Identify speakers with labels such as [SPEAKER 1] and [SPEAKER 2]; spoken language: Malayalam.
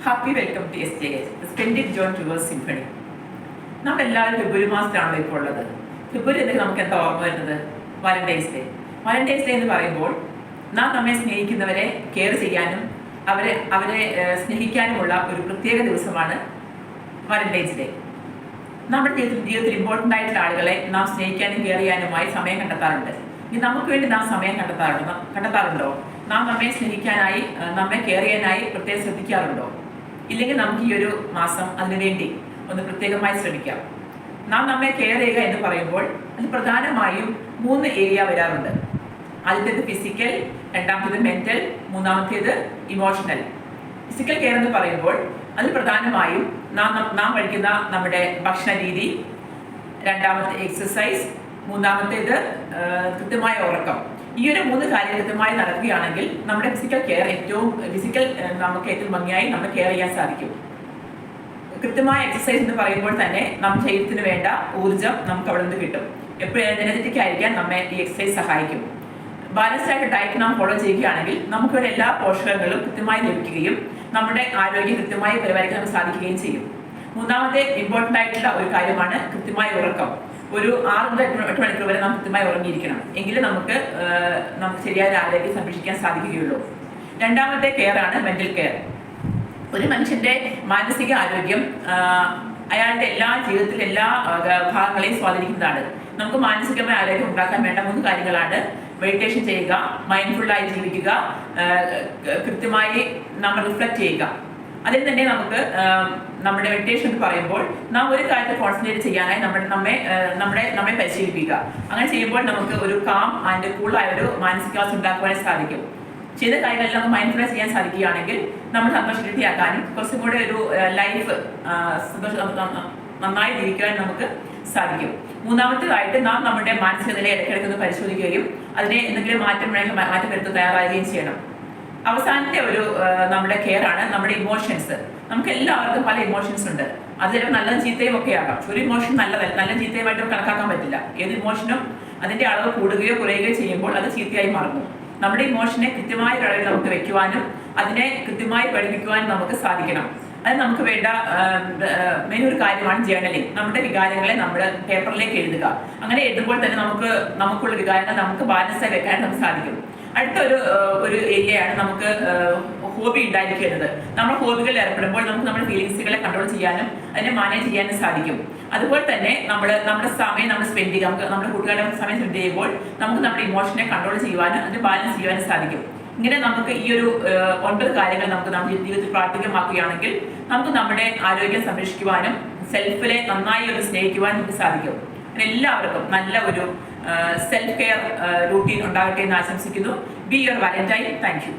[SPEAKER 1] Happy welcome to SJS splendid John Rivers symphony. നമ്മളെല്ലാവരും ഫെബ്രുവരി മാസത്തിലാണല്ലോ ഇപ്പോൾ ഉള്ളത്. ഫെബ്രുവരി എന്തെങ്കിലും നമുക്ക് എന്താ ഓർമ്മ വരുന്നത്? Valentine's day. വാലന്റൈൻസ് ഡേ എന്ന് പറയുമ്പോൾ നാം നമ്മെ സ്നേഹിക്കുന്നവരെ കെയർ ചെയ്യാനും അവരെ സ്നേഹിക്കാനുമുള്ള ഒരു പ്രത്യേക ദിവസമാണ് വാലന്റൈൻസ് ഡേ. നമ്മുടെ ജീവിതത്തിൽ ഇമ്പോർട്ടൻ്റ് ആയിട്ടുള്ള ആളുകളെ നാം സ്നേഹിക്കാനും കെയർ ചെയ്യാനുമായി സമയം കണ്ടെത്താറുണ്ട്. ഇനി നമുക്ക് വേണ്ടി നാം സമയം കണ്ടെത്താറുണ്ടോ? നാം നമ്മെ സ്നേഹിക്കാനായി നമ്മെ കെയർ ചെയ്യാനായി പ്രത്യേകം ശ്രദ്ധിക്കാറുണ്ടോ? ഇല്ലെങ്കിൽ നമുക്ക് ഈ ഒരു മാസം അതിനുവേണ്ടി ഒന്ന് പ്രത്യേകമായി ശ്രമിക്കാം. നാം നമ്മെ കെയർ ചെയ്യുക എന്ന് പറയുമ്പോൾ അത് പ്രധാനമായും 3 ഏരിയ വരാറുണ്ട്. ആദ്യത്തേത് ഫിസിക്കൽ, രണ്ടാമത്തേത് മെന്റൽ, മൂന്നാമത്തേത് ഇമോഷണൽ. ഫിസിക്കൽ കെയർ എന്ന് പറയുമ്പോൾ അത് പ്രധാനമായും നാം കഴിക്കുന്ന നമ്മുടെ ഭക്ഷണ രീതി, രണ്ടാമത്തെ എക്സസൈസ്, മൂന്നാമത്തേത് കൃത്യമായ ഉറക്കം. ഈ ഒരു 3 കാര്യം കൃത്യമായി നടക്കുകയാണെങ്കിൽ നമ്മുടെ ഫിസിക്കൽ കെയർ നമുക്ക് ഏറ്റവും ഭംഗിയായി നമ്മൾ കെയർ ചെയ്യാൻ സാധിക്കും. കൃത്യമായ എക്സസൈസ് എന്ന് പറയുമ്പോൾ തന്നെ നമ്മുടെ ശരീരത്തിന് വേണ്ട ഊർജ്ജം നമുക്ക് അവിടെ നിന്ന് കിട്ടും. എപ്പോഴും എനർജറ്റിക് ആയിരിക്കാൻ നമ്മെ ഈ എക്സസൈസ് സഹായിക്കും. ബാലൻസ്ഡ് ആയിട്ട് ഡയറ്റ് നാം ഫോളോ ചെയ്യുകയാണെങ്കിൽ നമുക്ക് എല്ലാ പോഷകങ്ങളും കൃത്യമായി ലഭിക്കുകയും നമ്മുടെ ആരോഗ്യം കൃത്യമായി പരിപാലിക്കാൻ നമുക്ക് സാധിക്കുകയും ചെയ്യും. മൂന്നാമത്തെ ഇമ്പോർട്ടൻ്റ് ആയിട്ടുള്ള ഒരു കാര്യമാണ് കൃത്യമായ ഉറക്കം. ഒരു 6 മുതൽ 8 മണിക്കൂർ വരെ നാം കൃത്യമായി ഉറങ്ങിയിരിക്കണം. എങ്കിലും നമുക്ക് ശരിയായ ആരോഗ്യം സംരക്ഷിക്കാൻ സാധിക്കുകയുള്ളൂ. രണ്ടാമത്തെ കെയർ ആണ് മെന്റൽ കെയർ. ഒരു മനുഷ്യന്റെ മാനസിക ആരോഗ്യം അയാളുടെ ജീവിതത്തിലെ എല്ലാ ഭാഗങ്ങളെയും സ്വാധീനിക്കുന്നതാണ്. നമുക്ക് മാനസികമായ ആരോഗ്യം ഉണ്ടാക്കാൻ വേണ്ട 3 കാര്യങ്ങളാണ്: മെഡിറ്റേഷൻ ചെയ്യുക, മൈൻഡ്ഫുള്ളായി ജീവിക്കുക, കൃത്യമായി നമ്മൾ റിഫ്ലക്റ്റ് ചെയ്യുക. അതിൽ തന്നെ നമുക്ക് നമ്മുടെ മെഡിറ്റേഷൻ എന്ന് പറയുമ്പോൾ നാം ഒരു കാര്യത്തിൽ കോൺസെൻട്രേറ്റ് ചെയ്യാനായി നമ്മെ പരിശീലിപ്പിക്കുക. അങ്ങനെ ചെയ്യുമ്പോൾ നമുക്ക് ഒരു കാം ആൻഡ് കൂളായ ഒരു മാനസികാവസ്ഥ ഉണ്ടാക്കുവാൻ സാധിക്കും. ചെയ്ത കാര്യങ്ങളിൽ നമുക്ക് മൈൻഡ്ഫുൾനെസ് ചെയ്യാൻ സാധിക്കുകയാണെങ്കിൽ നമ്മൾ സന്തോഷത്തിലാക്കാനും കുറച്ചും കൂടെ ഒരു ലൈഫ് നന്നായി ജീവിക്കാൻ നമുക്ക് സാധിക്കും. മൂന്നാമത്തേതായിട്ട് നാം നമ്മുടെ മാനസിക നില ഇടയ്ക്കിടയ്ക്ക് പരിശോധിക്കുകയും അതിനെ എന്തെങ്കിലും മാറ്റം വരുത്താൻ തയ്യാറാകുകയും ചെയ്യണം. അവസാനത്തെ ഒരു നമ്മുടെ കെയർ ആണ് നമ്മുടെ ഇമോഷൻസ്. നമുക്ക് എല്ലാവർക്കും പല ഇമോഷൻസ് ഉണ്ട്. അത് ചിലപ്പോൾ നല്ലതും ചീത്തയും ഒക്കെ ആകാം. ഒരു ഇമോഷൻ നല്ല ചീത്തയുമായിട്ട് കണക്കാക്കാൻ പറ്റില്ല. ഏത് ഇമോഷനും അതിന്റെ അളവ് കൂടുകയോ കുറയുകയോ ചെയ്യുമ്പോൾ അത് ചീത്തയായി മാറുന്നു. നമ്മുടെ ഇമോഷനെ കൃത്യമായ അളവിൽ നമുക്ക് വെക്കുവാനും അതിനെ കൃത്യമായി പഠിപ്പിക്കുവാനും നമുക്ക് സാധിക്കണം. അത് നമുക്ക് വേണ്ട മെയിൻ ഒരു കാര്യമാണ് ജേർണലിംഗ്. നമ്മുടെ വികാരങ്ങളെ നമ്മൾ പേപ്പറിലേക്ക് എഴുതുക. അങ്ങനെ എഴുതുമ്പോൾ തന്നെ നമുക്കുള്ള വികാരങ്ങൾ നമുക്ക് ബാലൻസായി വെക്കാൻ നമുക്ക് സാധിക്കും. അടുത്ത ഒരു ഏരിയയാണ് നമുക്ക് ഹോബി ഉണ്ടായിരിക്കുന്നത്. നമ്മുടെ ഹോബികളിൽ ഏർപ്പെടുമ്പോൾ നമുക്ക് നമ്മുടെ ഫീലിങ്സുകളെ കൺട്രോൾ ചെയ്യാനും അതിനെ മാനേജ് ചെയ്യാനും സാധിക്കും. അതുപോലെ തന്നെ നമ്മുടെ സമയം സ്പെൻഡ് ചെയ്യുക. നമ്മുടെ കൂട്ടുകാരുടെ സമയം സ്പെൻഡ് ചെയ്യുമ്പോൾ നമുക്ക് നമ്മുടെ ഇമോഷനെ കൺട്രോൾ ചെയ്യുവാനും അതിനെ ബാലൻസ് ചെയ്യുവാനും സാധിക്കും. ഇങ്ങനെ നമുക്ക് ഈ ഒരു 9 കാര്യങ്ങൾ നമുക്ക് നമ്മുടെ ജീവിതത്തിൽ പ്രാവർത്തികമാക്കുകയാണെങ്കിൽ നമുക്ക് നമ്മുടെ ആരോഗ്യം സംരക്ഷിക്കുവാനും സെൽഫിനെ നന്നായി സ്നേഹിക്കുവാനും നമുക്ക് സാധിക്കും. എല്ലാവർക്കും നല്ല ഒരു സെൽഫ് കെയർ റൂട്ടീൻ ഉണ്ടാകട്ടെ എന്ന് ആശംസിക്കുന്നു. Be your valentine. Thank U.